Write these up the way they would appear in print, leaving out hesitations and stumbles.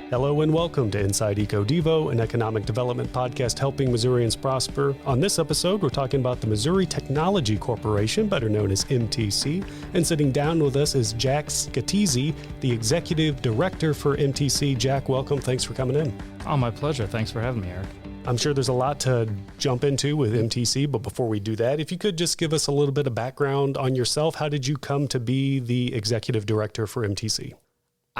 Hello and welcome to Inside Eco Devo, an economic development podcast helping Missourians prosper. On this episode, we're talking about the Missouri Technology Corporation, better known as MTC. And sitting down with us is Jack Scatizzi, the Executive Director for MTC. Jack, welcome. Thanks for coming in. Oh, my pleasure. Thanks for having me, Eric. I'm sure there's a lot to jump into with MTC, but before we do that, if you could just give us a little bit of background on yourself. How did you come to be the Executive Director for MTC?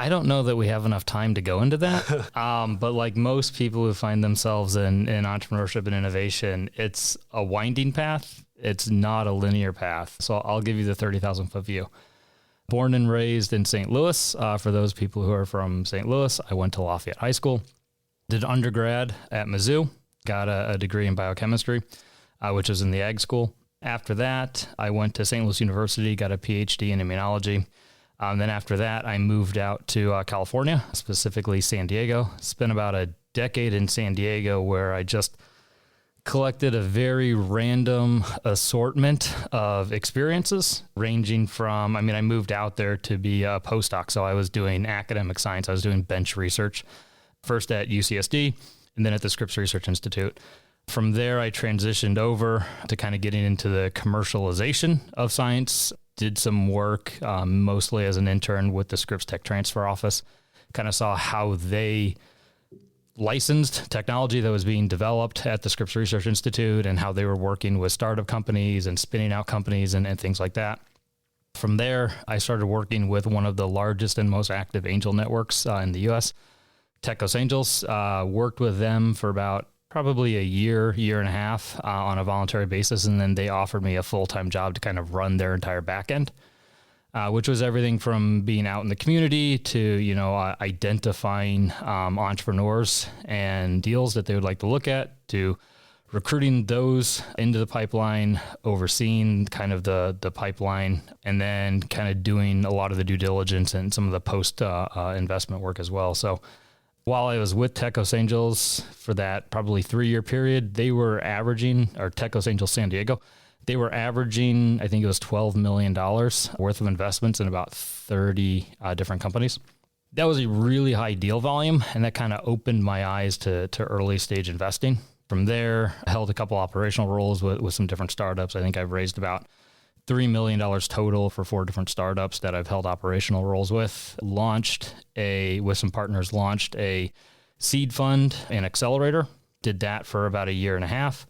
I don't know that we have enough time to go into that, but like most people who find themselves in entrepreneurship and innovation, it's a winding path. It's not a linear path. So I'll give you the 30,000 foot view. Born and raised in St. Louis. For those people who are from St. Louis, I went to Lafayette High School, did undergrad at Mizzou, got a degree in biochemistry, which is in the ag school. After that, I went to St. Louis University, got a PhD in immunology. Then after that, I moved out to California, specifically San Diego. Spent about a decade in San Diego where I just collected a very random assortment of experiences ranging from, I moved out there to be a postdoc. So I was doing academic science. I was doing bench research, first at UCSD and then at the Scripps Research Institute. From there, I transitioned over to kind of getting into the commercialization of science. Did some work, mostly as an intern with the Scripps Tech Transfer Office. Kind of saw how they licensed technology that was being developed at the Scripps Research Institute and how they were working with startup companies and spinning out companies and things like that. From there, I started working with one of the largest and most active angel networks in the U.S., Techos Angels. Worked with them for about probably a year and a half on a voluntary basis. And then they offered me a full-time job to kind of run their entire back end, which was everything from being out in the community to, identifying entrepreneurs and deals that they would like to look at, to recruiting those into the pipeline, overseeing kind of the pipeline, and then kind of doing a lot of the due diligence and some of the post investment work as well. So while I was with Techos Angels for that probably 3-year period, they were averaging, or Techos Angels San Diego, they were averaging, I think it was $12 million worth of investments in about 30 different companies. That was a really high deal volume, and that kind of opened my eyes to early stage investing. From there, I held a couple operational roles with some different startups. I think I've raised about $3 million total for 4 different startups that I've held operational roles with. With some partners, launched a seed fund and accelerator. Did that for about a year and a half.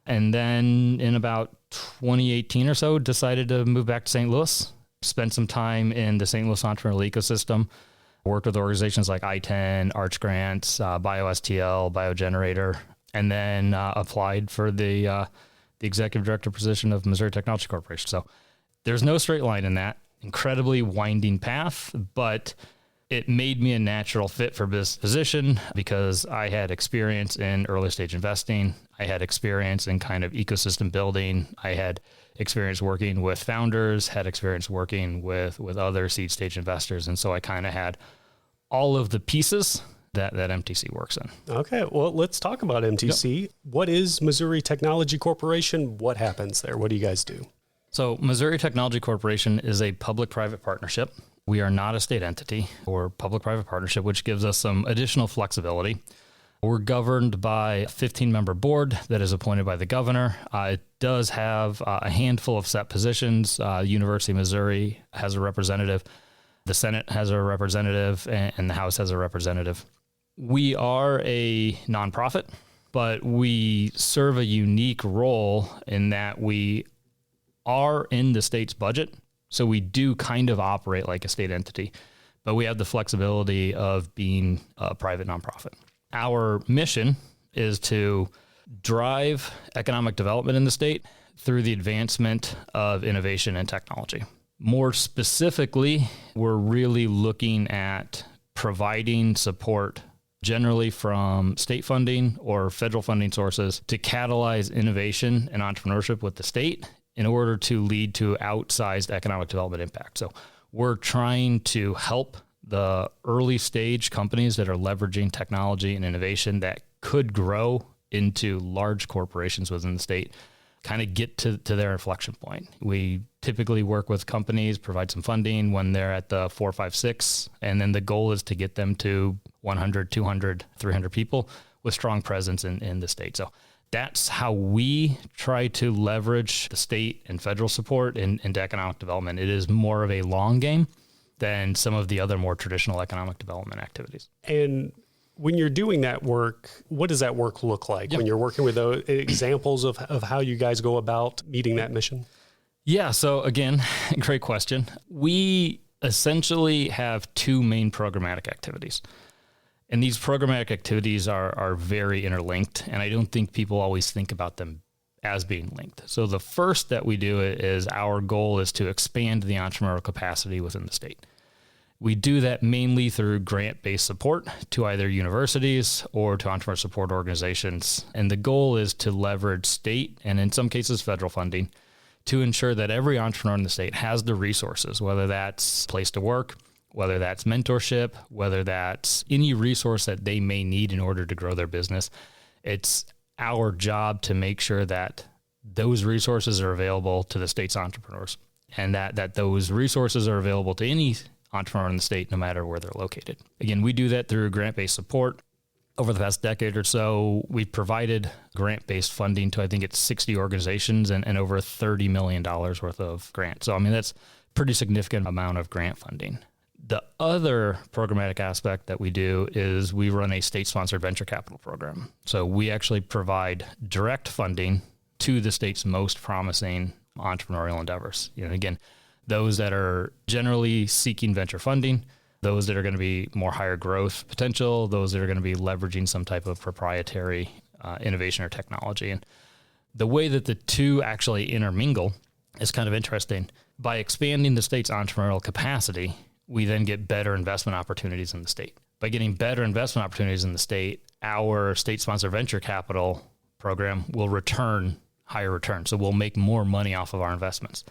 And then in about 2018 or so, decided to move back to St. Louis. Spent some time in the St. Louis entrepreneurial ecosystem. Worked with organizations like I-10, Arch Grants, BioSTL, BioGenerator, and then applied for the executive director position of Missouri Technology Corporation. So there's no straight line in that. Incredibly winding path, but it made me a natural fit for this position because I had experience in early stage investing. I had experience in kind of ecosystem building. I had experience working with founders, had experience working with other seed stage investors. And so I kind of had all of the pieces that MTC works in. Okay, well, let's talk about MTC. Yep. What is Missouri Technology Corporation? What happens there? What do you guys do? So Missouri Technology Corporation is a public-private partnership. We are not a state entity or public-private partnership, which gives us some additional flexibility. We're governed by a 15-member board that is appointed by the governor. It does have a handful of set positions. University of Missouri has a representative. The Senate has a representative, and the House has a representative. We are a nonprofit, but we serve a unique role in that we are in the state's budget. So we do kind of operate like a state entity, but we have the flexibility of being a private nonprofit. Our mission is to drive economic development in the state through the advancement of innovation and technology. More specifically, we're really looking at providing support generally from state funding or federal funding sources to catalyze innovation and entrepreneurship with the state in order to lead to outsized economic development impact. So we're trying to help the early stage companies that are leveraging technology and innovation that could grow into large corporations within the state kind of get to their inflection point. We typically work with companies, provide some funding when they're at the 4, 5, 6, and then the goal is to get them to 100, 200, 300 people with strong presence in the state. So that's how we try to leverage the state and federal support into economic development. It is more of a long game than some of the other more traditional economic development activities. And when you're doing that work, what does that work look like when you're working with those examples of how you guys go about meeting that mission? Yeah. So again, great question. We essentially have two main programmatic activities. And these programmatic activities are very interlinked, and I don't think people always think about them as being linked. So the first that we do is our goal is to expand the entrepreneurial capacity within the state. We do that mainly through grant-based support to either universities or to entrepreneur support organizations. And the goal is to leverage state and in some cases federal funding to ensure that every entrepreneur in the state has the resources, whether that's place to work, whether that's mentorship, whether that's any resource that they may need in order to grow their business. It's our job to make sure that those resources are available to the state's entrepreneurs and that those resources are available to any entrepreneur in the state, no matter where they're located. Again, we do that through grant-based support. Over the past decade or so, we've provided grant-based funding to, I think it's 60 organizations and over $30 million worth of grants. So, I mean, that's a pretty significant amount of grant funding. The other programmatic aspect that we do is we run a state-sponsored venture capital program. So we actually provide direct funding to the state's most promising entrepreneurial endeavors. Again, those that are generally seeking venture funding, those that are going to be more higher growth potential, those that are going to be leveraging some type of proprietary innovation or technology. And the way that the two actually intermingle is kind of interesting. By expanding the state's entrepreneurial capacity, we then get better investment opportunities in the state. By getting better investment opportunities in the state, our state-sponsored venture capital program will return higher returns. So we'll make more money off of our investments.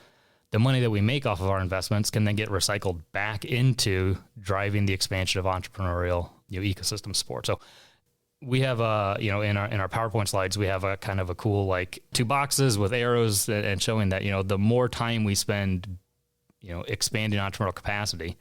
The money that we make off of our investments can then get recycled back into driving the expansion of entrepreneurial ecosystem support. So we have in our PowerPoint slides, we have a kind of a cool like two boxes with arrows and showing that the more time we spend expanding entrepreneurial capacity,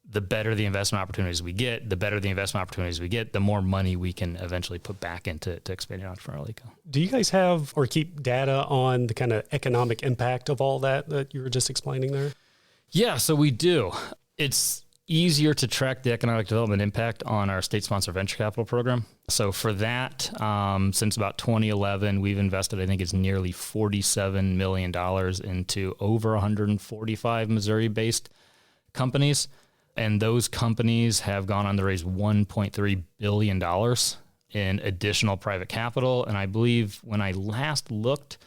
the better the investment opportunities we get. The better the investment opportunities we get, the more money we can eventually put back into expanding entrepreneurial eco. Do you guys have or keep data on the kind of economic impact of all that you were just explaining there? Yeah, so we do. It's easier to track the economic development impact on our state-sponsored venture capital program. So for that, since about 2011, we've invested, I think it's nearly $47 million into over 145 Missouri-based companies. And those companies have gone on to raise $1.3 billion in additional private capital. And I believe when I last looked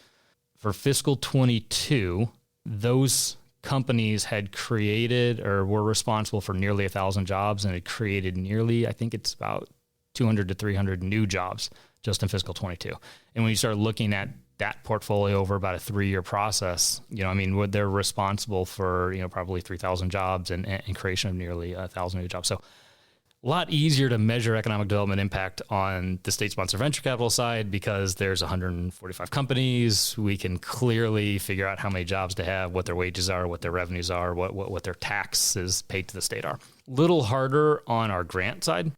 for fiscal 22, those companies had created or were responsible for nearly 1,000 jobs and had created nearly, I think it's about 200 to 300 new jobs just in fiscal 22. And when you start looking at that portfolio over about a 3-year process, they're responsible for, probably 3,000 jobs and creation of nearly 1,000 new jobs. So a lot easier to measure economic development impact on the state-sponsored venture capital side because there's 145 companies. We can clearly figure out how many jobs they have, what their wages are, what their revenues are, what their taxes paid to the state are. Little harder on our grant side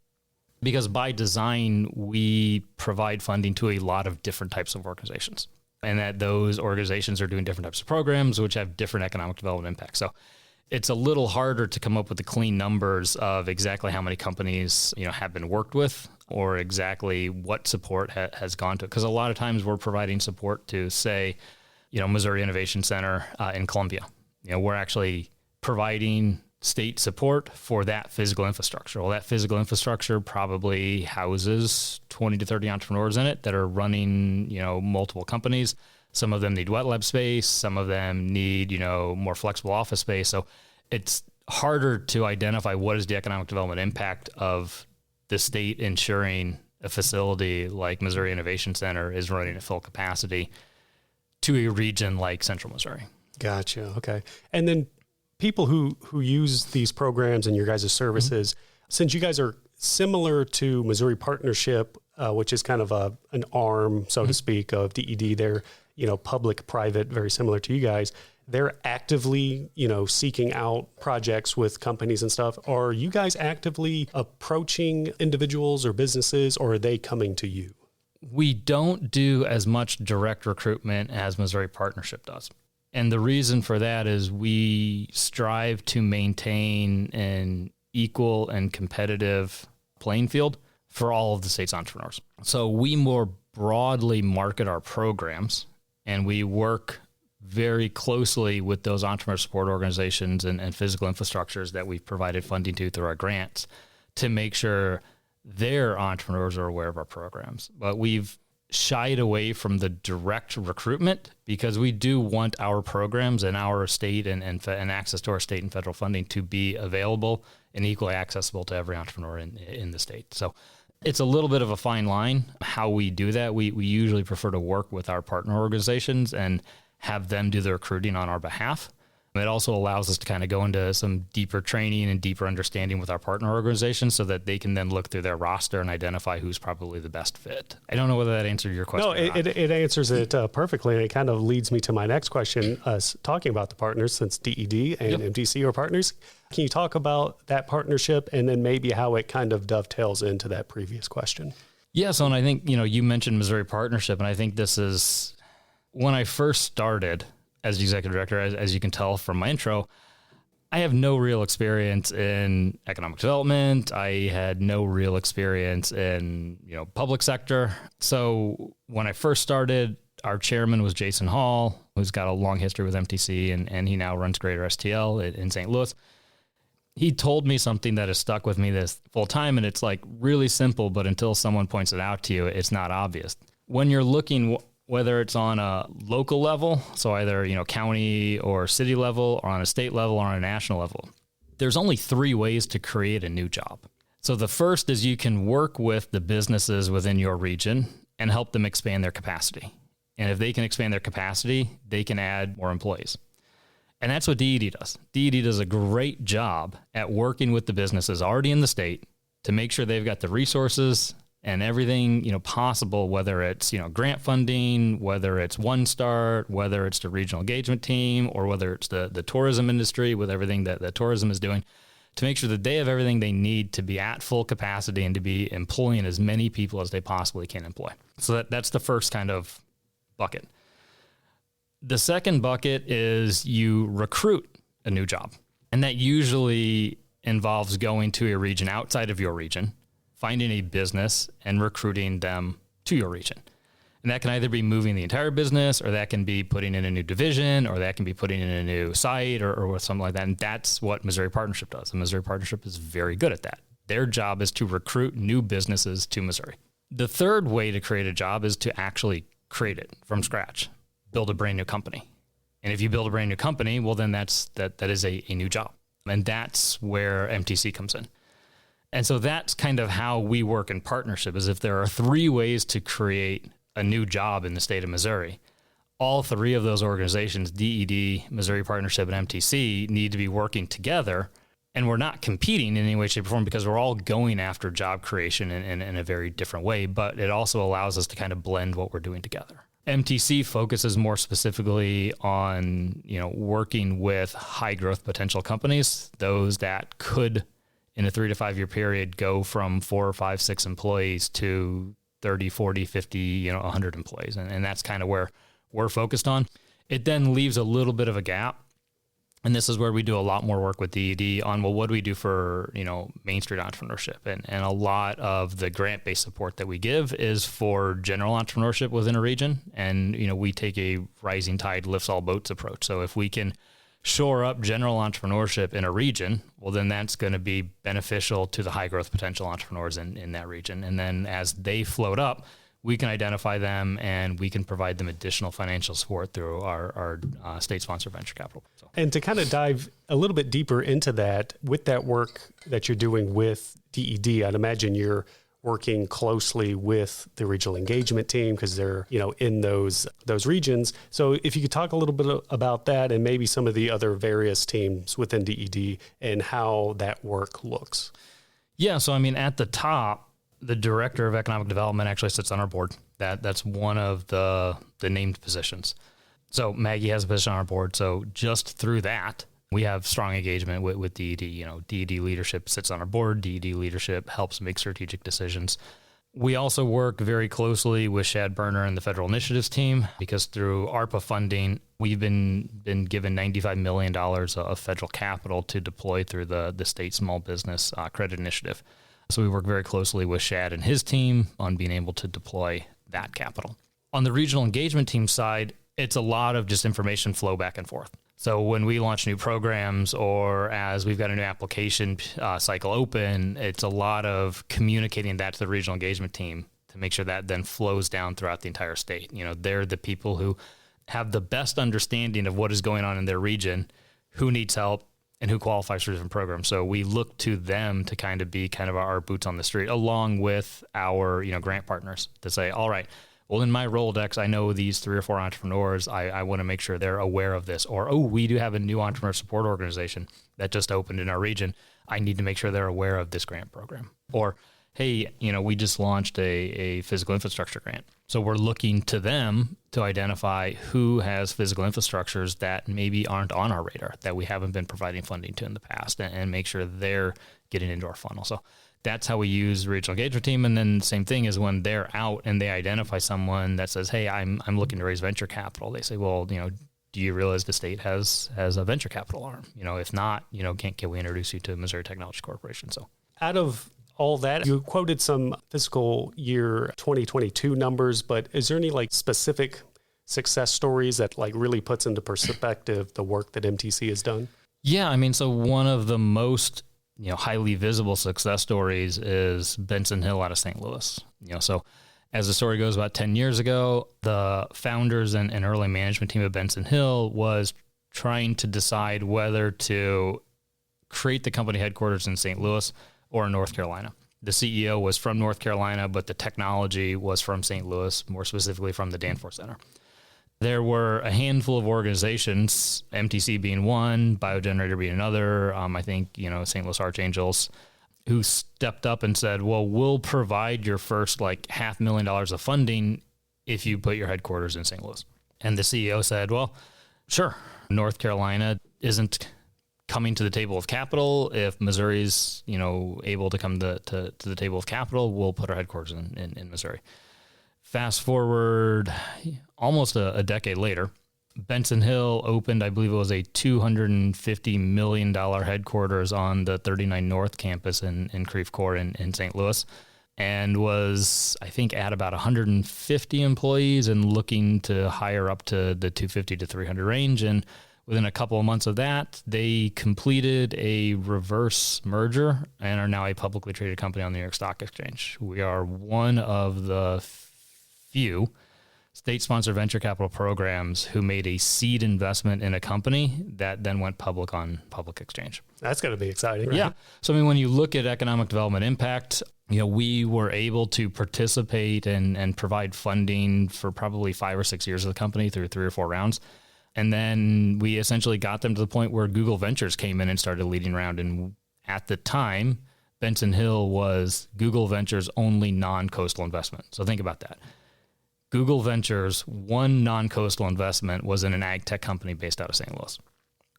because by design, we provide funding to a lot of different types of organizations and that those organizations are doing different types of programs which have different economic development impacts. So it's a little harder to come up with the clean numbers of exactly how many companies, have been worked with or exactly what support has gone to it. Because a lot of times we're providing support to, say, Missouri Innovation Center in Columbia. We're actually providing state support for that physical infrastructure. Well, that physical infrastructure probably houses 20 to 30 entrepreneurs in it that are running, multiple companies. Some of them need wet lab space. Some of them need, more flexible office space. So it's harder to identify what is the economic development impact of the state ensuring a facility like Missouri Innovation Center is running at full capacity to a region like Central Missouri. Gotcha. Okay. And then people who use these programs and your guys' services, since you guys are similar to Missouri Partnership, which is kind of an arm, so to speak, of DED, they're, public, private, very similar to you guys. they're actively, seeking out projects with companies and stuff. Are you guys actively approaching individuals or businesses, or are they coming to you? We don't do as much direct recruitment as Missouri Partnership does. And the reason for that is we strive to maintain an equal and competitive playing field for all of the state's entrepreneurs. So we more broadly market our programs, and we work very closely with those entrepreneur support organizations and physical infrastructures that we've provided funding to through our grants to make sure their entrepreneurs are aware of our programs. But we've shied away from the direct recruitment because we do want our programs and our state and access to our state and federal funding to be available and equally accessible to every entrepreneur in the state. So it's a little bit of a fine line how we do that. We usually prefer to work with our partner organizations and have them do the recruiting on our behalf. It also allows us to kind of go into some deeper training and deeper understanding with our partner organizations so that they can then look through their roster and identify who's probably the best fit. I don't know whether that answered your question. No, it answers it perfectly. And it kind of leads me to my next question, talking about the partners, since DED and MTC are partners. Can you talk about that partnership and then maybe how it kind of dovetails into that previous question? Yeah. So, and I think, you mentioned Missouri Partnership, and I think this is when I first started as the executive director, as you can tell from my intro, I have no real experience in economic development. I had no real experience in, public sector. So when I first started, our chairman was Jason Hall, who's got a long history with MTC, and he now runs Greater STL in St. Louis. He told me something that has stuck with me this full time, and it's like really simple, but until someone points it out to you, it's not obvious. When you're looking, whether it's on a local level, so either, county or city level, or on a state level or on a national level, there's only 3 ways to create a new job. So the first is you can work with the businesses within your region and help them expand their capacity. And if they can expand their capacity, they can add more employees. And that's what DED does. DED does a great job at working with the businesses already in the state to make sure they've got the resources and everything, possible, whether it's, grant funding, whether it's One Start, whether it's the regional engagement team, or whether it's the tourism industry with everything that tourism is doing, to make sure that they have everything they need to be at full capacity and to be employing as many people as they possibly can employ. So that's the first kind of bucket. The second bucket is you recruit a new job. And that usually involves going to a region outside of your region, finding a business and recruiting them to your region. And that can either be moving the entire business, or that can be putting in a new division, or that can be putting in a new site or something like that. And that's what Missouri Partnership does. And Missouri Partnership is very good at that. Their job is to recruit new businesses to Missouri. The third way to create a job is to actually create it from scratch, build a brand new company. And if you build a brand new company, well, then that is a new job. And that's where MTC comes in. And so that's kind of how we work in partnership, is if there are 3 ways to create a new job in the state of Missouri, all 3 of those organizations, DED, Missouri Partnership, and MTC, need to be working together. And we're not competing in any way, shape, or form, because we're all going after job creation in a very different way. But it also allows us to kind of blend what we're doing together. MTC focuses more specifically on, working with high growth potential companies, those that could, in a 3 to 5 year period, go from 4 or 5, 6 employees to 30, 40, 50, 100 employees. And that's kind of where we're focused on. It then leaves a little bit of a gap. And this is where we do a lot more work with DED on, well, what do we do for, Main Street entrepreneurship? And a lot of the grant-based support that we give is for general entrepreneurship within a region. And, we take a rising tide lifts all boats approach. So if we can shore up general entrepreneurship in a region, well, then that's going to be beneficial to the high growth potential entrepreneurs in that region. And then as they float up, we can identify them and we can provide them additional financial support through our state-sponsored venture capital. So. And to kind of dive a little bit deeper into that, with that work that you're doing with DED, I'd imagine you're working closely with the regional engagement team because they're, in those regions. So if you could talk a little bit about that and maybe some of the other various teams within DED and how that work looks. Yeah. So, at the top, the director of economic development actually sits on our board. That's one of the named positions. So Maggie has a position on our board. So just through that, we have strong engagement with DED. DED leadership sits on our board. DED leadership helps make strategic decisions. We also work very closely with Shad Berner and the Federal Initiatives team because through ARPA funding, we've been given $95 million of federal capital to deploy through the state small business credit initiative. So we work very closely with Shad and his team on being able to deploy that capital. On the regional engagement team side, it's a lot of just information flow back and forth. So when we launch new programs or as we've got a new application cycle open, it's a lot of communicating that to the regional engagement team to make sure that then flows down throughout the entire state. They're the people who have the best understanding of what is going on in their region, who needs help, and who qualifies for different programs. So we look to them to kind of be kind of our boots on the street, along with our grant partners to say, all right, well, in my Rolodex, I know these 3 or 4 entrepreneurs. I want to make sure they're aware of this. Or, we do have a new entrepreneur support organization that just opened in our region. I need to make sure they're aware of this grant program. Or, hey, we just launched a physical infrastructure grant. So we're looking to them to identify who has physical infrastructures that maybe aren't on our radar, that we haven't been providing funding to in the past, and make sure they're getting into our funnel. So that's how we use the regional engagement team. And then same thing is when they're out and they identify someone that says, hey, I'm looking to raise venture capital. They say, well, do you realize the state has a venture capital arm? If not, can we introduce you to Missouri Technology Corporation? So out of all that, you quoted some fiscal year 2022 numbers, but is there any specific success stories that really puts into perspective the work that MTC has done? Yeah. So one of the most highly visible success stories is Benson Hill out of St. Louis. So as the story goes, about 10 years ago, the founders and early management team of Benson Hill was trying to decide whether to create the company headquarters in St. Louis or in North Carolina. The CEO was from North Carolina, but the technology was from St. Louis, more specifically from the Danforth Center. There were a handful of organizations, MTC being one, Biogenerator being another, I think, St. Louis Archangels, who stepped up and said, well, we'll provide your first $500,000 of funding if you put your headquarters in St. Louis. And the CEO said, well, sure, North Carolina isn't coming to the table of capital. If Missouri's, able to come to the table of capital, we'll put our headquarters in Missouri. Fast forward almost a decade later, Benson Hill opened, I believe it was a $250 million headquarters on the 39 North campus in Creve Coeur in St. Louis, and was, I think, at about 150 employees and looking to hire up to the 250 to 300 range. And within a couple of months of that, they completed a reverse merger and are now a publicly traded company on the New York Stock Exchange. We are one of the few state-sponsored venture capital programs who made a seed investment in a company that then went public on public exchange. That's got to be exciting, right? Yeah. So, when you look at economic development impact, we were able to participate and provide funding for probably 5 or 6 years of the company through 3 or 4 rounds. And then we essentially got them to the point where Google Ventures came in and started a leading round. And at the time, Benson Hill was Google Ventures' only non-coastal investment. So think about that. Google Ventures' one non-coastal investment was in an ag tech company based out of St. Louis.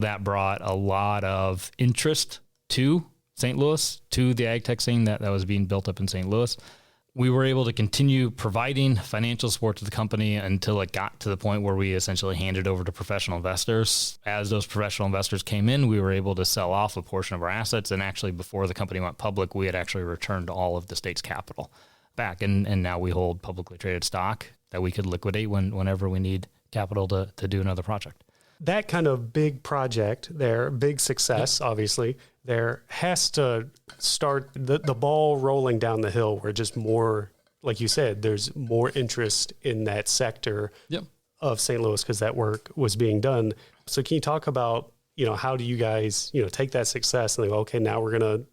That brought a lot of interest to St. Louis, to the ag tech scene that was being built up in St. Louis. We were able to continue providing financial support to the company until it got to the point where we essentially handed over to professional investors. As those professional investors came in, we were able to sell off a portion of our assets. And actually, before the company went public, we had actually returned all of the state's capital back. And now we hold publicly traded stock that we could liquidate whenever we need capital to do another project. That kind of big project there, big success, obviously, there has to start the ball rolling down the hill where just more, like you said, there's more interest in that sector of St. Louis because that work was being done. So can you talk about, how do you guys, take that success and think, okay, now we're going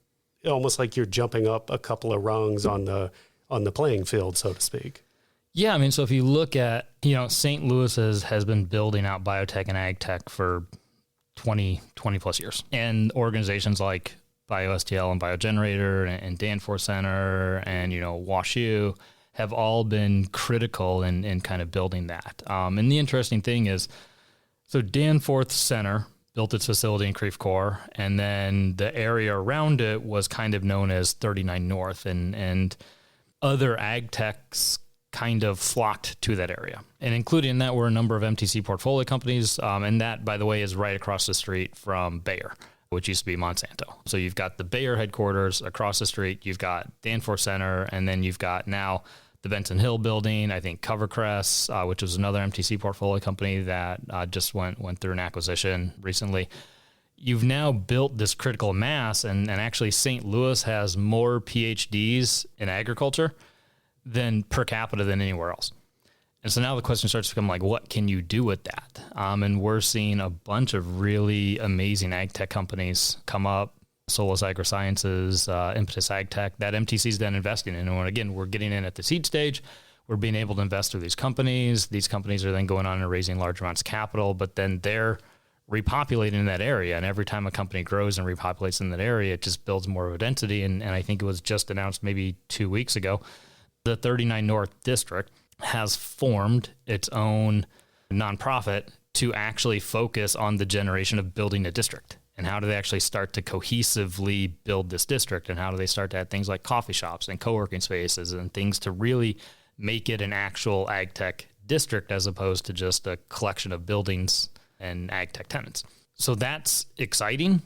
to, almost like you're jumping up a couple of rungs on the playing field, so to speak. Yeah, so if you look at, St. Louis has been building out biotech and ag tech for 20 plus years. And organizations like BioSTL and Biogenerator and Danforth Center and, WashU have all been critical in kind of building that. And the interesting thing is, so Danforth Center built its facility in Creve Coeur, and then the area around it was kind of known as 39 North, and other ag techs kind of flocked to that area. And including in that were a number of MTC portfolio companies, and that, by the way, is right across the street from Bayer, which used to be Monsanto. So you've got the Bayer headquarters across the street, you've got Danforth Center, and then you've got now the Benson Hill building, I think Covercress, which was another MTC portfolio company that just went through an acquisition recently. You've now built this critical mass, and actually St. Louis has more PhDs in agriculture than per capita than anywhere else. And so now the question starts to become like, what can you do with that? And we're seeing a bunch of really amazing ag tech companies come up, Solus Agrosciences, Impetus Ag Tech, that MTC's then investing in. And again, we're getting in at the seed stage. We're being able to invest through these companies. These companies are then going on and raising large amounts of capital, but then they're repopulating in that area. And every time a company grows and repopulates in that area, it just builds more of a density. And I think it was just announced maybe 2 weeks ago, the 39 North District has formed its own nonprofit to actually focus on the generation of building a district. And how do they actually start to cohesively build this district? And how do they start to add things like coffee shops and co-working spaces and things to really make it an actual ag tech district as opposed to just a collection of buildings and ag tech tenants? So that's exciting.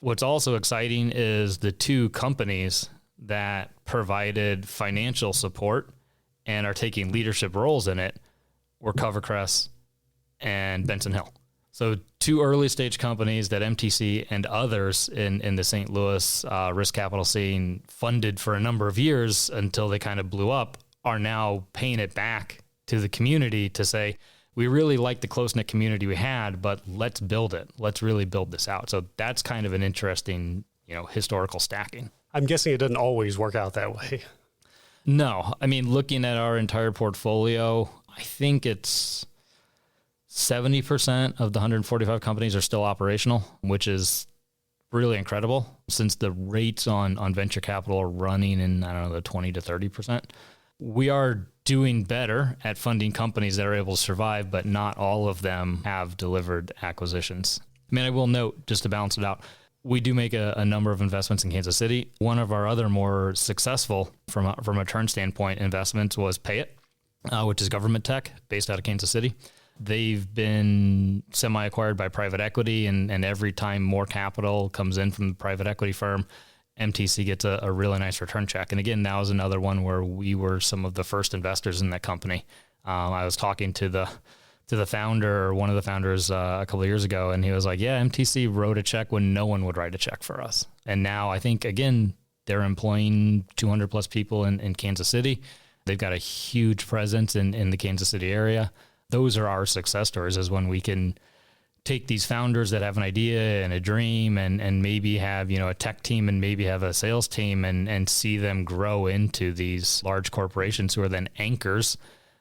What's also exciting is the two companies that provided financial support and are taking leadership roles in it were Covercress and Benson Hill. So two early stage companies that MTC and others in the St. Louis risk capital scene funded for a number of years until they kind of blew up are now paying it back to the community to say, we really like the close-knit community we had, but let's build it. Let's really build this out. So that's kind of an interesting, historical stacking. I'm guessing it doesn't always work out that way. No. I mean, looking at our entire portfolio, I think it's 70% of the 145 companies are still operational, which is really incredible since the rates on venture capital are running in, the 20 to 30%. We are doing better at funding companies that are able to survive, but not all of them have delivered acquisitions. I mean, I will note, just to balance it out, we do make a number of investments in Kansas City. One of our other more successful from a return standpoint investments was Payit, which is government tech based out of Kansas City. They've been semi-acquired by private equity, and every time more capital comes in from the private equity firm, MTC gets a really nice return check. And again, that was another one where we were some of the first investors in that company. I was talking to the founder, or one of the founders, a couple of years ago, and he was like, yeah, MTC wrote a check when no one would write a check for us. And now I think, again, they're employing 200 plus people in Kansas City. They've got a huge presence in the Kansas City area. Those are our success stories, is when we can take these founders that have an idea and a dream and maybe have, a tech team and maybe have a sales team and see them grow into these large corporations who are then anchors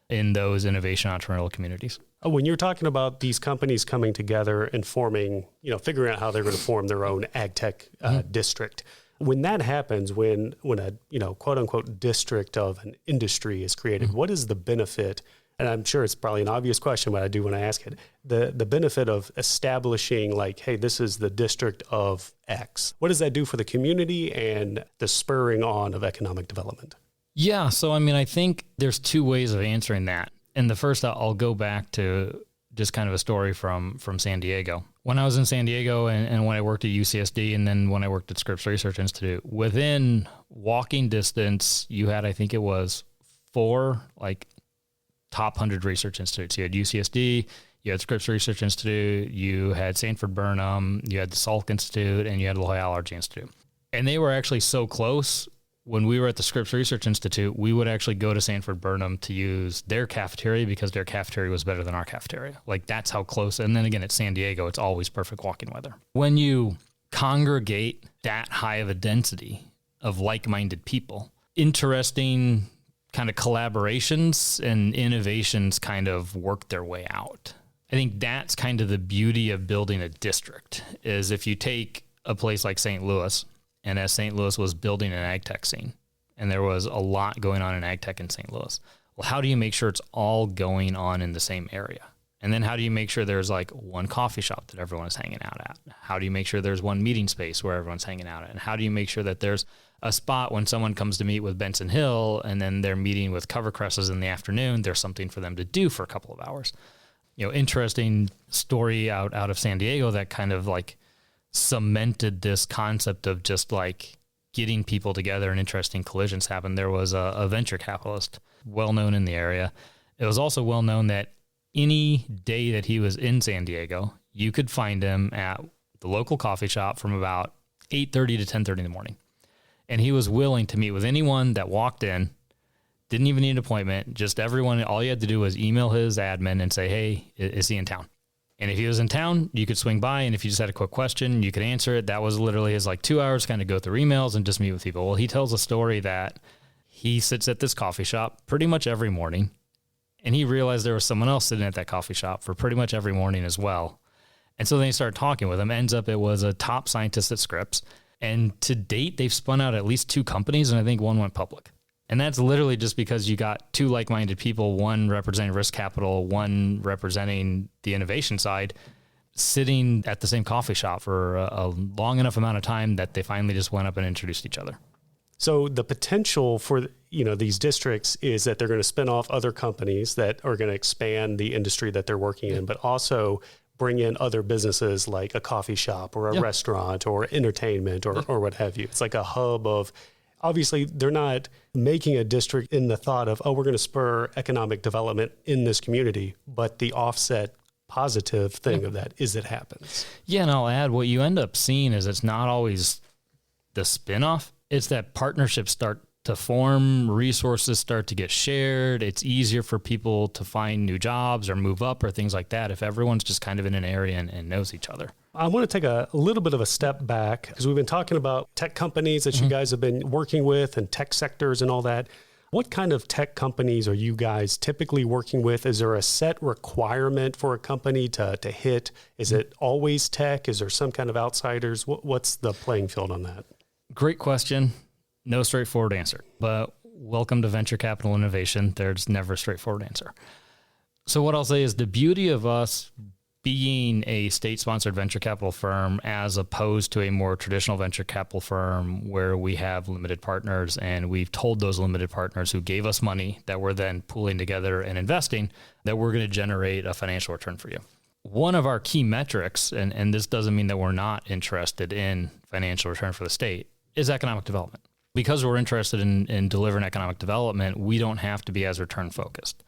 in those innovation entrepreneurial communities. When you're talking about these companies coming together and forming, figuring out how they're going to form their own ag tech district, when that happens, when a quote unquote district of an industry is created, what is the benefit? And I'm sure it's probably an obvious question, but I do want to ask it. The benefit of establishing like, hey, this is the district of X. What does that do for the community and the spurring on of economic development? Yeah. So, I think there's two ways of answering that. And the first, I'll go back to just kind of a story from San Diego. When I was in San Diego and when I worked at UCSD and then when I worked at Scripps Research Institute, within walking distance, you had, I think it was 4 top 100 research institutes. You had UCSD, you had Scripps Research Institute, you had Sanford Burnham, you had the Salk Institute, and you had the Loyola Allergy Institute. And they were actually so close. When we were at the Scripps Research Institute, we would actually go to Sanford Burnham to use their cafeteria because their cafeteria was better than our cafeteria. That's how close. And then again, at San Diego, it's always perfect walking weather. When you congregate that high of a density of like-minded people, interesting kind of collaborations and innovations kind of work their way out. I think that's kind of the beauty of building a district, is if you take a place like St. Louis, and as St. Louis was building an ag tech scene, and there was a lot going on in ag tech in St. Louis. Well, how do you make sure it's all going on in the same area? And then how do you make sure there's like one coffee shop that everyone is hanging out at? How do you make sure there's one meeting space where everyone's hanging out at? And how do you make sure that there's a spot when someone comes to meet with Benson Hill and then they're meeting with Covercresses in the afternoon, there's something for them to do for a couple of hours? Interesting story out of San Diego that kind of like cemented this concept of just like getting people together and interesting collisions happen. There was a venture capitalist well known in the area. It was also well known that any day that he was in San Diego, you could find him at the local coffee shop from about 8:30 to 10:30 in the morning. And he was willing to meet with anyone that walked in, didn't even need an appointment, just everyone. All you had to do was email his admin and say, hey, is he in town? And if he was in town, you could swing by. And if you just had a quick question, you could answer it. That was literally his like 2 hours, kind of go through emails and just meet with people. Well, he tells a story that he sits at this coffee shop pretty much every morning. And he realized there was someone else sitting at that coffee shop for pretty much every morning as well. And so then he started talking with him. Ends up it was a top scientist at Scripps. And to date, they've spun out at least 2 companies, and I think one went public. And that's literally just because you got 2 like-minded people, one representing risk capital, one representing the innovation side, sitting at the same coffee shop for a long enough amount of time that they finally just went up and introduced each other. So the potential for, these districts is that they're going to spin off other companies that are going to expand the industry that they're working in, but also bring in other businesses like a coffee shop or a restaurant or entertainment or what have you. It's like a hub of, obviously they're not making a district in the thought of, we're going to spur economic development in this community, but the offset positive thing of that is it happens. Yeah, and I'll add, what you end up seeing is it's not always the spinoff. It's that partnerships start to form, resources start to get shared. It's easier for people to find new jobs or move up or things like that if everyone's just kind of in an area and knows each other. I want to take a little bit of a step back because we've been talking about tech companies that you guys have been working with and tech sectors and all that. What kind of tech companies are you guys typically working with? Is there a set requirement for a company to hit? Is it always tech? Is there some kind of outsiders? What's the playing field on that? Great question. No straightforward answer, but welcome to venture capital innovation. There's never a straightforward answer. So what I'll say is the beauty of us being a state-sponsored venture capital firm as opposed to a more traditional venture capital firm where we have limited partners and we've told those limited partners who gave us money that we're then pooling together and investing that we're going to generate a financial return for you. One of our key metrics, and this doesn't mean that we're not interested in financial return for the state, is economic development. Because we're interested in delivering economic development, we don't have to be as return focused.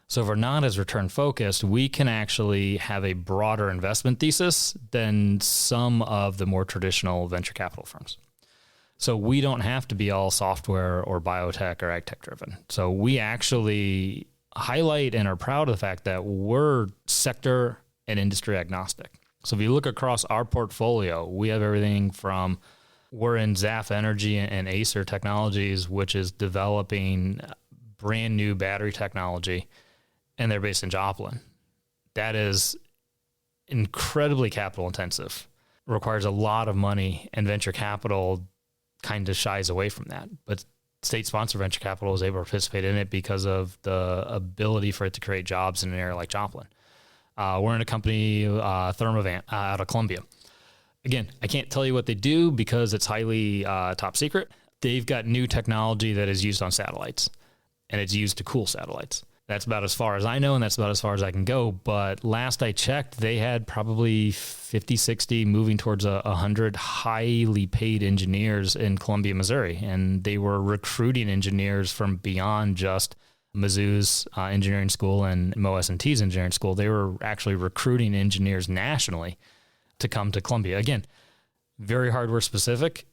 So if we're not as return focused, we can actually have a broader investment thesis than some of the more traditional venture capital firms. So we don't have to be all software or biotech or ag tech driven. So we actually highlight and are proud of the fact that we're sector and industry agnostic. So if you look across our portfolio, we have everything from, we're in ZAF Energy and Acer Technologies, which is developing brand new battery technology, and they're based in Joplin. That is incredibly capital intensive, requires a lot of money, and venture capital kind of shies away from that. But state-sponsored venture capital is able to participate in it because of the ability for it to create jobs in an area like Joplin. We're in a company, Thermovant, out of Columbia. Again, I can't tell you what they do because it's highly top secret. They've got new technology that is used on satellites, and it's used to cool satellites. That's about as far as I know, and that's about as far as I can go. But last I checked, they had probably 50, 60, moving towards 100 highly paid engineers in Columbia, Missouri. And they were recruiting engineers from beyond just Mizzou's engineering school and MoS&T's engineering school. They were actually recruiting engineers nationally to come to Columbia. Again, very hardware specific,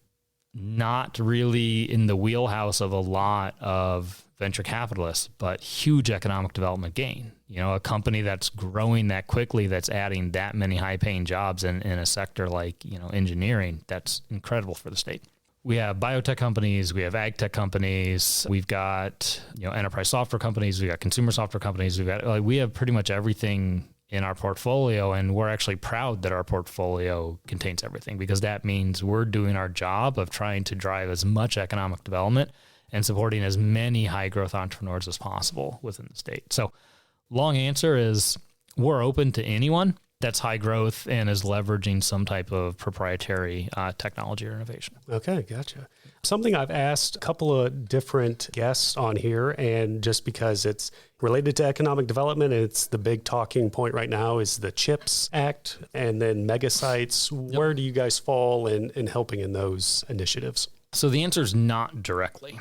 not really in the wheelhouse of a lot of venture capitalists, but huge economic development gain. A company that's growing that quickly, that's adding that many high paying jobs in a sector like, engineering, that's incredible for the state. We have biotech companies, we have ag tech companies, we've got, enterprise software companies, we've got consumer software companies, we have pretty much everything in our portfolio, and we're actually proud that our portfolio contains everything because that means we're doing our job of trying to drive as much economic development and supporting as many high growth entrepreneurs as possible within the state. So long answer is we're open to anyone that's high growth and is leveraging some type of proprietary technology or innovation. Okay, gotcha. Something I've asked a couple of different guests on here, and just because it's related to economic development, and it's the big talking point right now, is the CHIPS Act and then mega sites. Yep. Where do you guys fall in helping in those initiatives? So the answer is not directly.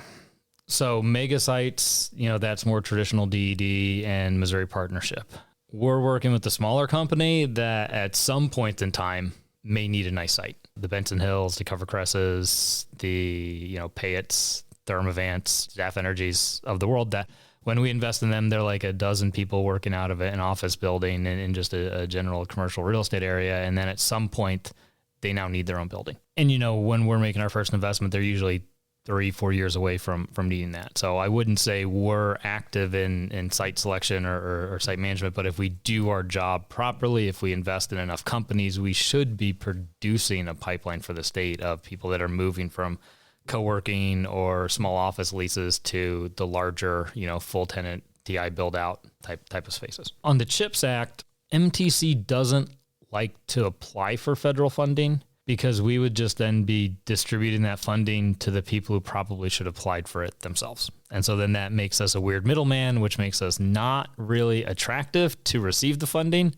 So mega sites, that's more traditional DED and Missouri partnership. We're working with the smaller company that at some point in time may need a nice site. The Benson Hills, the Cover Cresses, the Payetts, Thermavants, Staff Energies of the world, that when we invest in them, they're like a dozen people working out of an office building and in just a general commercial real estate area. And then at some point, they now need their own building. And when we're making our first investment, they're usually 3-4 years away from needing that. So I wouldn't say we're active in site selection or site management, but if we do our job properly, if we invest in enough companies, we should be producing a pipeline for the state of people that are moving from co-working or small office leases to the larger, full tenant TI build out type of spaces. On the CHIPS Act, MTC doesn't like to apply for federal funding, because we would just then be distributing that funding to the people who probably should have applied for it themselves. And so then that makes us a weird middleman, which makes us not really attractive to receive the funding.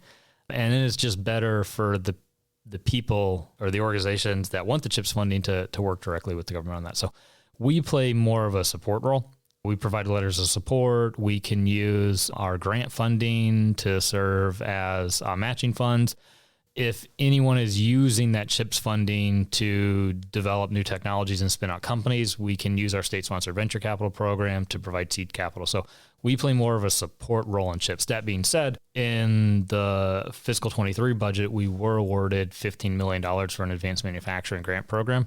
And then it's just better for the people or the organizations that want the CHIPS funding to work directly with the government on that. So we play more of a support role. We provide letters of support. We can use our grant funding to serve as matching funds. If anyone is using that CHIPS funding to develop new technologies and spin out companies, we can use our state-sponsored venture capital program to provide seed capital. So we play more of a support role in CHIPS. That being said, in the fiscal 23 budget, we were awarded $15 million for an advanced manufacturing grant program.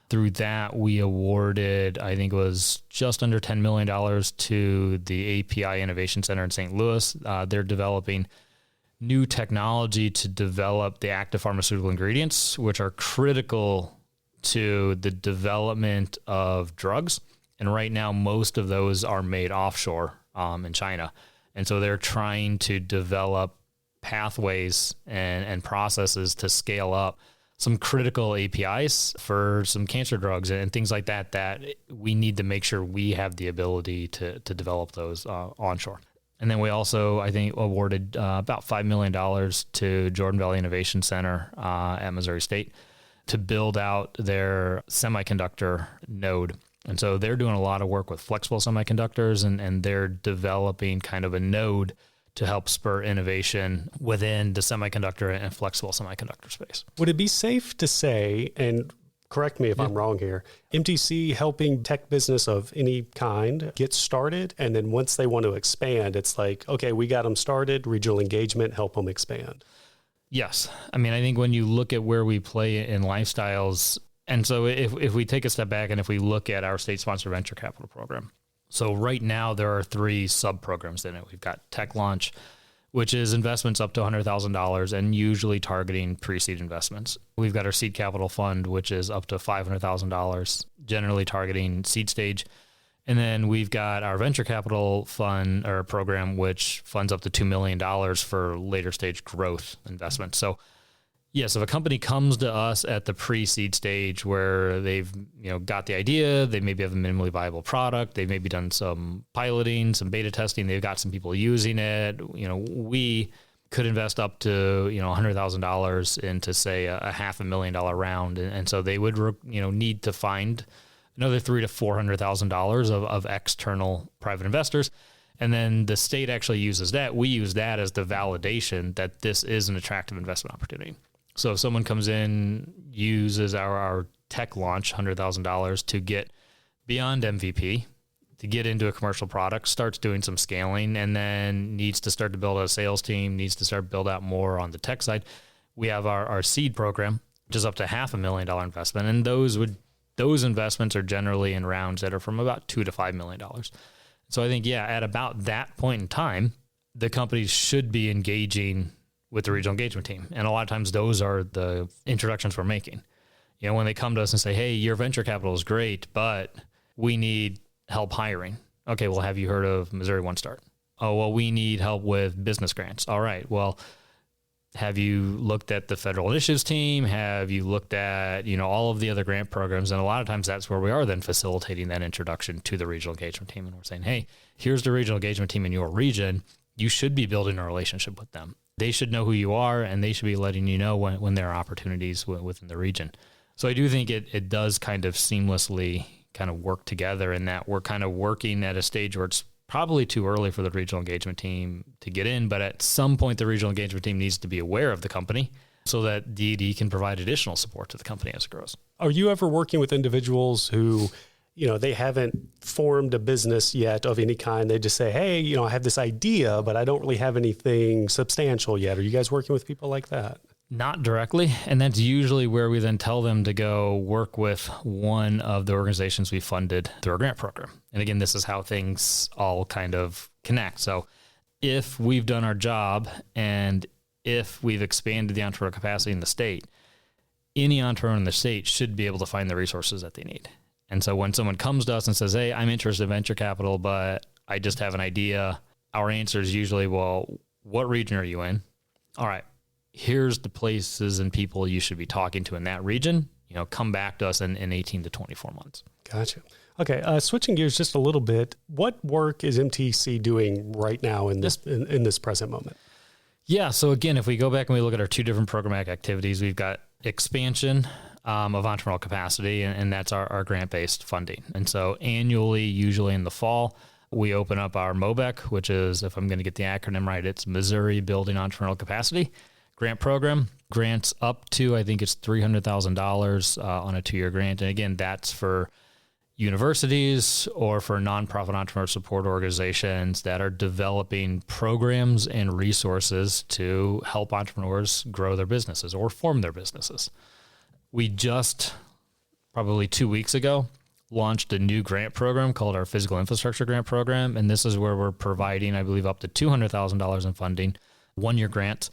Through that, we awarded, I think it was just under $10 million to the API Innovation Center in St. Louis. They're developing new technology to develop the active pharmaceutical ingredients, which are critical to the development of drugs. And right now, most of those are made offshore in China. And so they're trying to develop pathways and processes to scale up some critical APIs for some cancer drugs and things like that we need to make sure we have the ability to develop those onshore. And then we also, I think, awarded about $5 million to Jordan Valley Innovation Center at Missouri State to build out their semiconductor node. And so they're doing a lot of work with flexible semiconductors, and they're developing kind of a node to help spur innovation within the semiconductor and flexible semiconductor space. Would it be safe to say, and correct me if I'm wrong here, MTC helping tech business of any kind get started, and then once they want to expand, it's like, okay, we got them started, regional engagement, help them expand? Yes. I mean, I think when you look at where we play in lifestyles, and so if we take a step back and if we look at our state-sponsored venture capital program, so right now there are 3 sub-programs in it. We've got Tech Launch, which is investments up to $100,000 and usually targeting pre-seed investments. We've got our seed capital fund, which is up to $500,000, generally targeting seed stage. And then we've got our venture capital fund or program, which funds up to $2 million for later stage growth investments. So yes, if a company comes to us at the pre-seed stage where they've got the idea, they maybe have a minimally viable product, they've maybe done some piloting, some beta testing, they've got some people using it, we could invest up to $100,000 into say a $500,000 round, and so they would need to find another $300,000 to $400,000 of external private investors. And then the state actually uses that. We use that as the validation that this is an attractive investment opportunity. So if someone comes in, uses our Tech Launch $100,000 to get beyond MVP, to get into a commercial product, starts doing some scaling, and then needs to start to build a sales team, needs to start build out more on the tech side, we have our seed program, which is up to $500,000 investment. And those investments are generally in rounds that are from about $2 to $5 million. So I think, at about that point in time, the companies should be engaging with the regional engagement team. And a lot of times those are the introductions we're making. When they come to us and say, hey, your venture capital is great, but we need help hiring. Okay, well, have you heard of Missouri One Start? Oh, well, we need help with business grants. All right, well, have you looked at the federal initiatives team? Have you looked at, all of the other grant programs? And a lot of times that's where we are then facilitating that introduction to the regional engagement team. And we're saying, hey, here's the regional engagement team in your region. You should be building a relationship with them. They should know who you are, and they should be letting you know when there are opportunities within the region. So I do think it does kind of seamlessly kind of work together in that we're kind of working at a stage where it's probably too early for the regional engagement team to get in, but at some point the regional engagement team needs to be aware of the company so that DED can provide additional support to the company as it grows. Are you ever working with individuals who, they haven't formed a business yet of any kind? They just say, hey, I have this idea, but I don't really have anything substantial yet. Are you guys working with people like that? Not directly. And that's usually where we then tell them to go work with one of the organizations we funded through our grant program. And again, this is how things all kind of connect. So if we've done our job and if we've expanded the entrepreneurial capacity in the state, any entrepreneur in the state should be able to find the resources that they need. And so when someone comes to us and says, hey, I'm interested in venture capital, but I just have an idea, our answer is usually, well, what region are you in? All right. Here's the places and people you should be talking to in that region. Come back to us in 18 to 24 months. Gotcha. Okay. Switching gears just a little bit. What work is MTC doing right now in this in this present moment? Yeah. So again, if we go back and we look at our two different programmatic activities, we've got expansion of entrepreneurial capacity, and that's our grant-based funding. And so annually, usually in the fall, we open up our MOBEC, which is, if I'm going to get the acronym right, it's Missouri Building Entrepreneurial Capacity grant program. Grants up to, I think it's $300,000 on a 2-year grant. And again, that's for universities or for nonprofit entrepreneur support organizations that are developing programs and resources to help entrepreneurs grow their businesses or form their businesses. We just, probably 2 weeks ago, launched a new grant program called our Physical Infrastructure Grant Program. And this is where we're providing, I believe, up to $200,000 in funding, 1-year grants,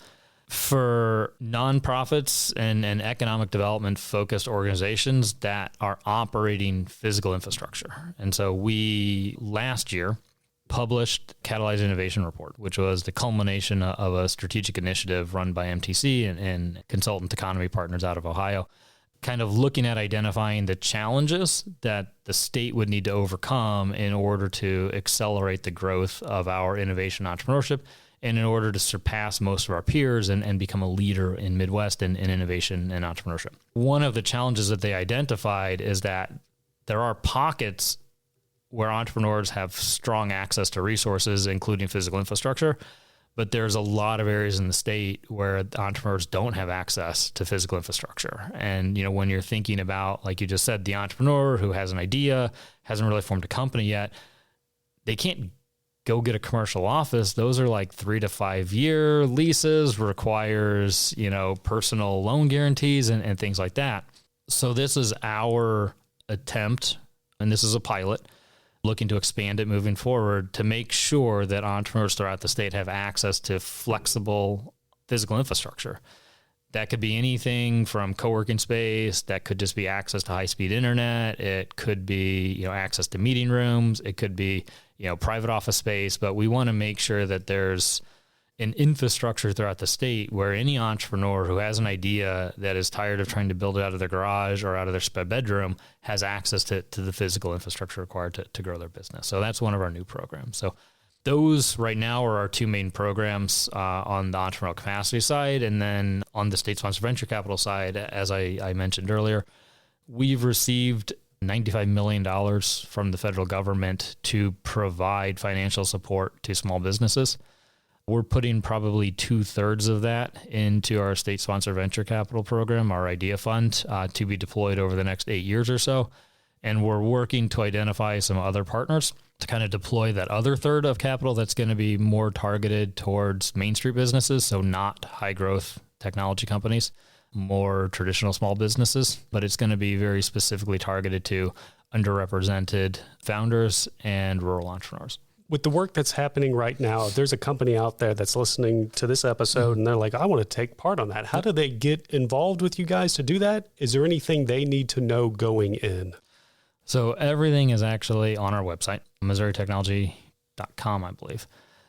for nonprofits and economic development focused organizations that are operating physical infrastructure. And so we last year published Catalyzed Innovation Report, which was the culmination of a strategic initiative run by MTC and consultant economy partners out of Ohio, kind of looking at identifying the challenges that the state would need to overcome in order to accelerate the growth of our innovation entrepreneurship and in order to surpass most of our peers and become a leader in Midwest in innovation and entrepreneurship. One of the challenges that they identified is that there are pockets where entrepreneurs have strong access to resources, including physical infrastructure, but there's a lot of areas in the state where entrepreneurs don't have access to physical infrastructure. And, when you're thinking about, like you just said, the entrepreneur who has an idea, hasn't really formed a company yet, they can't go get a commercial office. Those are like 3 to 5 year leases, requires, personal loan guarantees and things like that. So this is our attempt, and this is a pilot, looking to expand it moving forward to make sure that entrepreneurs throughout the state have access to flexible physical infrastructure. That could be anything from co-working space, that could just be access to high-speed internet, it could be, access to meeting rooms, it could be, private office space, but we want to make sure that there's an infrastructure throughout the state where any entrepreneur who has an idea that is tired of trying to build it out of their garage or out of their spare bedroom has access to the physical infrastructure required to grow their business. So that's one of our new programs. So those right now are our two main programs on the entrepreneurial capacity side. And then on the state-sponsored venture capital side, as I mentioned earlier, we've received $95 million from the federal government to provide financial support to small businesses. We're putting probably 2/3 of that into our state-sponsored venture capital program, our IDEA Fund, to be deployed over the next 8 years or so. And we're working to identify some other partners to kind of deploy that other third of capital that's going to be more targeted towards Main Street businesses, so not high-growth technology companies, more traditional small businesses, but it's going to be very specifically targeted to underrepresented founders and rural entrepreneurs. With the work that's happening right now, if there's a company out there that's listening to this episode and they're like, I want to take part on that, how do they get involved with you guys to do that? Is there anything they need to know going in? So everything is actually on our website, MissouriTechnology.com, I believe.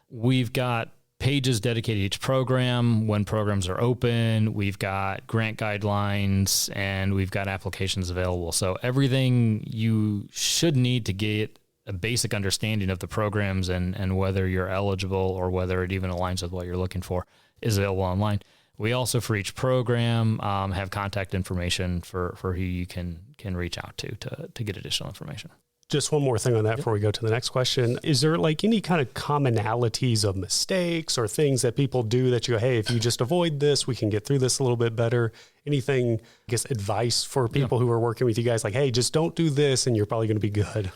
We've got pages dedicated to each program, when programs are open, we've got grant guidelines, and we've got applications available. So everything you should need to get a basic understanding of the programs and whether you're eligible or whether it even aligns with what you're looking for is available online. We also, for each program, have contact information for who you can reach out to get additional information. Just one more thing on that before we go to the next question. Is there like any kind of commonalities of mistakes or things that people do that you go, hey, if you just avoid this, we can get through this a little bit better? Anything, I guess, advice for people who are working with you guys, like, hey, just don't do this and you're probably going to be good?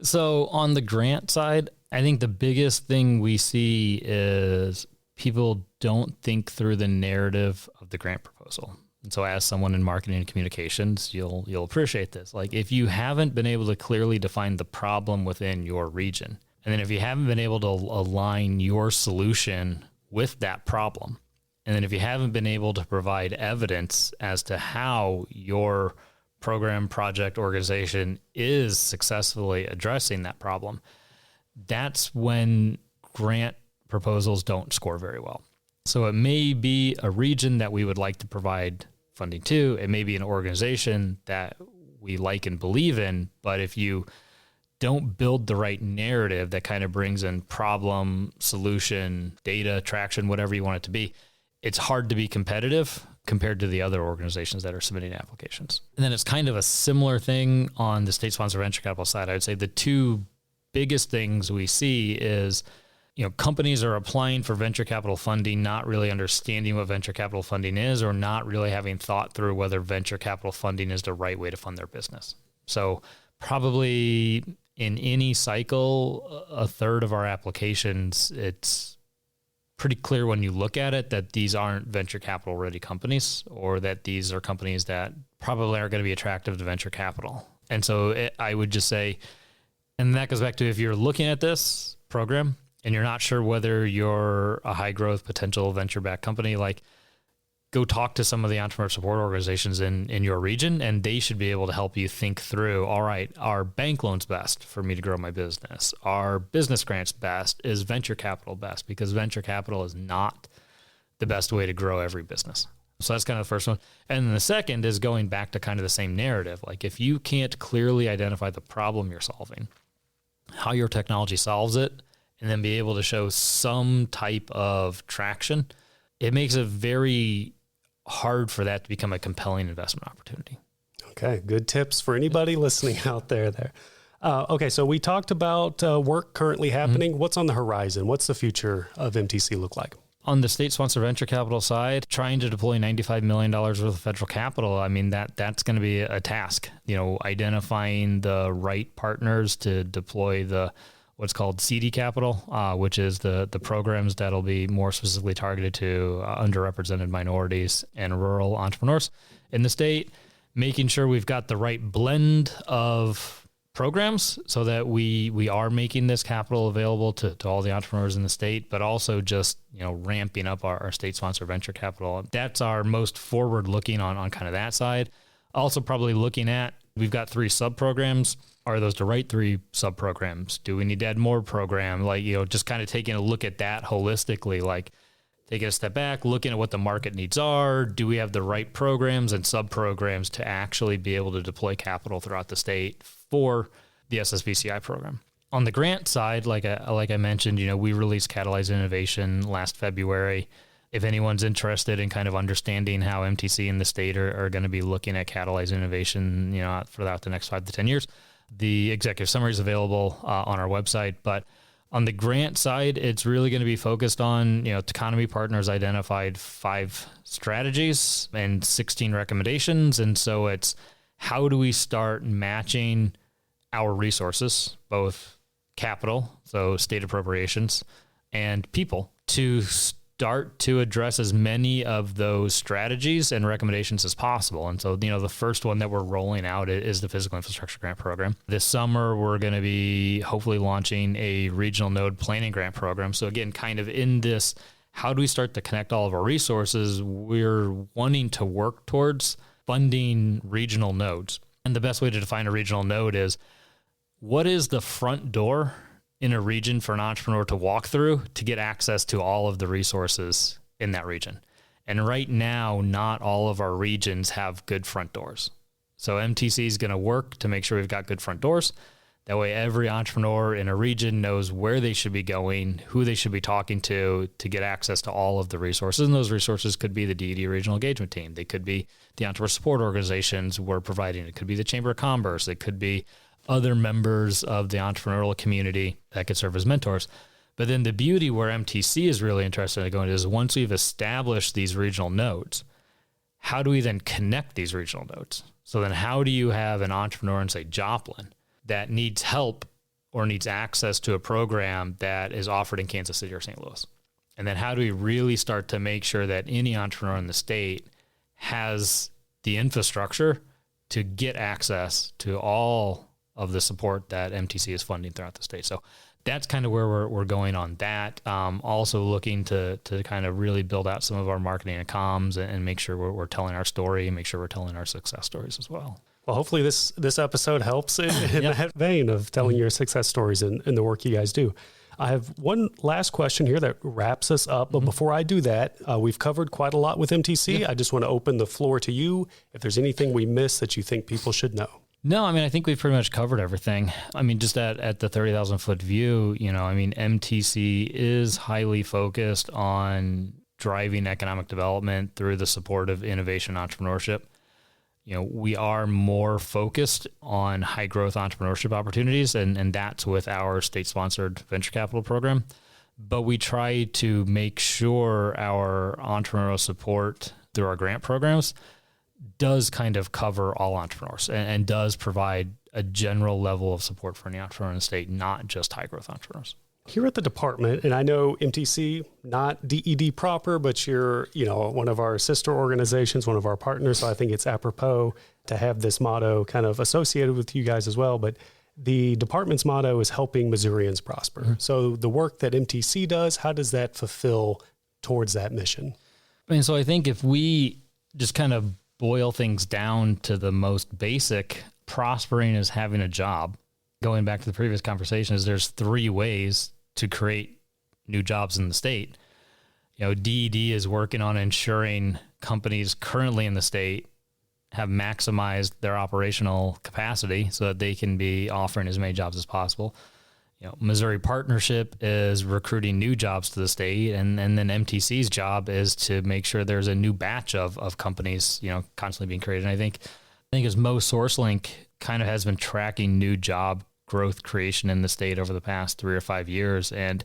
So on the grant side, I think the biggest thing we see is people don't think through the narrative of the grant proposal. And so as someone in marketing and communications, you'll appreciate this. Like if you haven't been able to clearly define the problem within your region, and then if you haven't been able to align your solution with that problem, and then if you haven't been able to provide evidence as to how your program, project, organization is successfully addressing that problem, that's when grant proposals don't score very well. So it may be a region that we would like to provide funding to. It may be an organization that we like and believe in, but if you don't build the right narrative that kind of brings in problem, solution, data, traction, whatever you want it to be, it's hard to be competitive compared to the other organizations that are submitting applications. And then it's kind of a similar thing on the state-sponsored venture capital side. I would say the two biggest things we see is, companies are applying for venture capital funding, not really understanding what venture capital funding is, or not really having thought through whether venture capital funding is the right way to fund their business. So probably in any cycle, a third of our applications, it's pretty clear when you look at it that these aren't venture capital ready companies, or that these are companies that probably aren't going to be attractive to venture capital. And so I would just say, and that goes back to, if you're looking at this program and you're not sure whether you're a high growth potential venture-backed company, like go talk to some of the entrepreneur support organizations in your region, and they should be able to help you think through, all right, are bank loans best for me to grow my business? Are business grants best? Is venture capital best? Because venture capital is not the best way to grow every business. So that's kind of the first one. And then the second is going back to kind of the same narrative. Like if you can't clearly identify the problem you're solving, how your technology solves it, and then be able to show some type of traction, it makes it very hard for that to become a compelling investment opportunity. Okay, good tips for anybody listening out there. Okay, so we talked about work currently happening. What's on the horizon? What's the future of MTC look like? On the state-sponsored venture capital side, trying to deploy $95 million worth of federal capital, I mean, that's going to be a task. Identifying the right partners to deploy what's called CD capital, which is the programs that'll be more specifically targeted to underrepresented minorities and rural entrepreneurs in the state, making sure we've got the right blend of programs so that we are making this capital available to all the entrepreneurs in the state, but also just, ramping up our state-sponsored venture capital. That's our most forward-looking on kind of that side. Also probably looking at, we've got 3 sub-programs. Are those the right 3 sub-programs? Do we need to add more program? Just kind of taking a look at that holistically, like taking a step back, looking at what the market needs are. Do we have the right programs and sub-programs to actually be able to deploy capital throughout the state for the SSVCI program? On the grant side, like I mentioned, we released Catalyze Innovation last February. If anyone's interested in kind of understanding how MTC and the state are going to be looking at Catalyze Innovation, throughout the next 5 to 10 years, the executive summary is available on our website. But on the grant side, it's really going to be focused on, Teconomy Partners identified 5 strategies and 16 recommendations. And so it's, how do we start matching our resources, both capital, so state appropriations, and people, to start to address as many of those strategies and recommendations as possible. And so, the first one that we're rolling out is the Physical Infrastructure Grant Program. This summer, we're going to be hopefully launching a regional node planning grant program. So again, kind of in this, how do we start to connect all of our resources? We're wanting to work towards funding regional nodes. And the best way to define a regional node is, what is the front door in a region for an entrepreneur to walk through to get access to all of the resources in that region? And right now, not all of our regions have good front doors. So MTC is going to work to make sure we've got good front doors. That way, every entrepreneur in a region knows where they should be going, who they should be talking to get access to all of the resources. And those resources could be the DED Regional Engagement Team. They could be the entrepreneur support organizations we're providing. It could be the Chamber of Commerce. It could be other members of the entrepreneurial community that could serve as mentors. But then the beauty where MTC is really interested in going is, once we've established these regional nodes, how do we then connect these regional nodes? So then how do you have an entrepreneur in, say, Joplin that needs help or needs access to a program that is offered in Kansas City or St. Louis? And then how do we really start to make sure that any entrepreneur in the state has the infrastructure to get access to all of the support that MTC is funding throughout the state? So that's kind of where we're going on that. Also looking to kind of really build out some of our marketing and comms and make sure we're telling our story and make sure we're telling our success stories as well. Well, hopefully this episode helps in that vein of telling your success stories and the work you guys do. I have one last question here that wraps us up. But before I do that, we've covered quite a lot with MTC. Yeah. I just want to open the floor to you. If there's anything we missed that you think people should know. No, I mean, I think we've pretty much covered everything. I mean, just at the 30,000 foot view, MTC is highly focused on driving economic development through the support of innovation entrepreneurship. We are more focused on high growth entrepreneurship opportunities, and that's with our state sponsored venture capital program. But we try to make sure our entrepreneurial support through our grant programs does kind of cover all entrepreneurs and does provide a general level of support for any entrepreneur in the state, not just high growth entrepreneurs. Here at the department, and I know MTC, not DED proper, but you're, one of our sister organizations, one of our partners. So I think it's apropos to have this motto kind of associated with you guys as well. But the department's motto is helping Missourians prosper. Mm-hmm. So the work that MTC does, how does that fulfill towards that mission? So I think if we just kind of boil things down to the most basic, prospering is having a job. Going back to the previous conversations, there's 3 ways to create new jobs in the state. DED is working on ensuring companies currently in the state have maximized their operational capacity so that they can be offering as many jobs as possible. Missouri Partnership is recruiting new jobs to the state, and then MTC's job is to make sure there's a new batch of companies, constantly being created. And I think as Mo SourceLink kind of has been tracking new job growth creation in the state over the past 3 or 5 years. And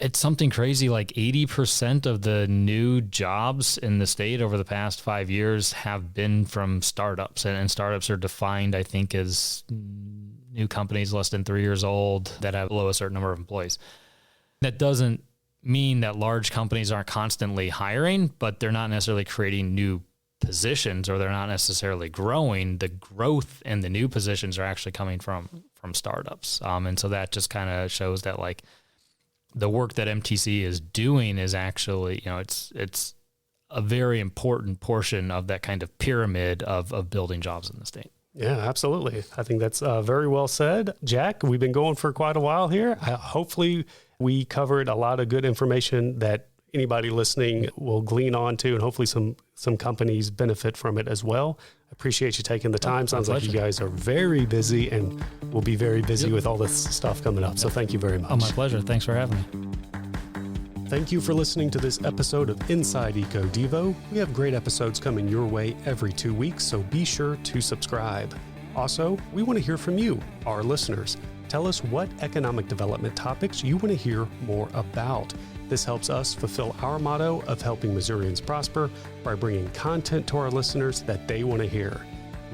it's something crazy, like 80% of the new jobs in the state over the past 5 years have been from startups. And startups are defined, I think, as new companies less than 3 years old that have below a certain number of employees. That doesn't mean that large companies aren't constantly hiring, but they're not necessarily creating new positions, or they're not necessarily growing. The growth in the new positions are actually coming from startups. And so that just kind of shows that like the work that MTC is doing is actually, it's a very important portion of that kind of pyramid of building jobs in the state. Yeah, absolutely. I think that's very well said. Jack, we've been going for quite a while here. Hopefully we covered a lot of good information that anybody listening will glean onto, and hopefully some companies benefit from it as well. I appreciate you taking the time. Sounds like you guys are very busy and will be very busy with all this stuff coming up. So thank you very much. Oh, my pleasure. Thanks for having me. Thank you for listening to this episode of Inside EcoDevo. We have great episodes coming your way every 2 weeks, so be sure to subscribe. Also, we want to hear from you, our listeners. Tell us what economic development topics you want to hear more about. This helps us fulfill our motto of helping Missourians prosper by bringing content to our listeners that they want to hear.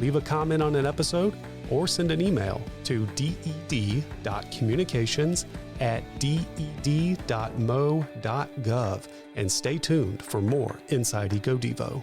Leave a comment on an episode or send an email to ded.communications@ded.mo.gov, and stay tuned for more Inside EcoDevo.